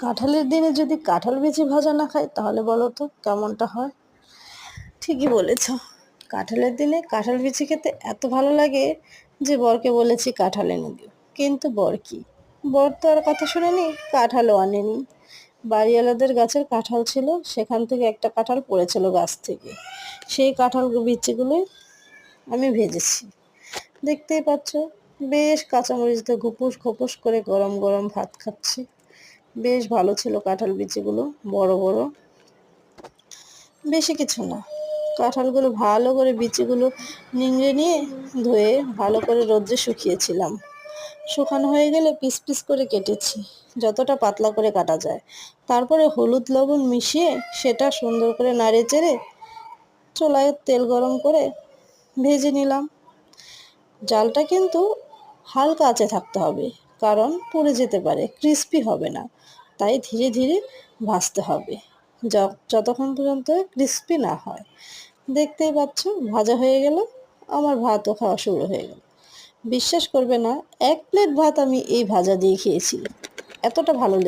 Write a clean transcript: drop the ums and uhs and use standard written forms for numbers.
কাঁঠালের দিনে যদি কাঁঠাল বিচি ভাজা না খাই তাহলে বলো তো কেমনটা হয়। ঠিকই বলেছ, কাঁঠালের দিনে কাঁঠাল বিচি খেতে এত ভালো লাগে যে বরকে বলেছি কাঁঠাল এনে দিও, কিন্তু বর কি, বর তো আর কথা শুনেনি, কাঁঠালও আনেনি। বাড়িওয়ালাদের গাছের কাঁঠাল ছিল, সেখান থেকে একটা কাঁঠাল পড়েছিল গাছ থেকে, সেই কাঁঠাল বিচিগুলোই আমি ভেজেছি। দেখতেই পাচ্ছ, বেশ কাঁচামরিচ দিয়ে ঘুপুস ঘুপুস করে গরম গরম ভাত খাচ্ছি। বেশ ভালো ছিল কাঁঠাল বিচিগুলো, বড় বড়, বেশি কিছু না। কাঁঠালগুলো ভালো করে বিচিগুলো নিংড়ে নিয়ে ধুয়ে ভালো করে রোদ্রে শুকিয়েছিলাম। শুকানো হয়ে গেলে পিস পিস করে কেটেছি, যতটা পাতলা করে কাটা যায়। তারপরে হলুদ লবণ মিশিয়ে সেটা সুন্দর করে নাড়ে চেড়ে চুলায় তেল গরম করে ভেজে নিলাম। জালটা কিন্তু হালকা আঁচে থাকতে হবে, কারণ পুড়ে যেতে পারে, ক্রিস্পি হবে না। তাই ধীরে ধীরে ভাজতে হবে যতক্ষণ পর্যন্ত ক্রিস্পি না হয়। দেখতেই পাচ্ছ ভাজা হয়ে গেল, আমার ভাতও খাওয়া শুরু হয়ে গেল। বিশ্বাস করবে না, 1 প্লেট ভাত আমি এই ভাজা দিয়ে খেয়েছি, এতটা ভালো লেগেছে।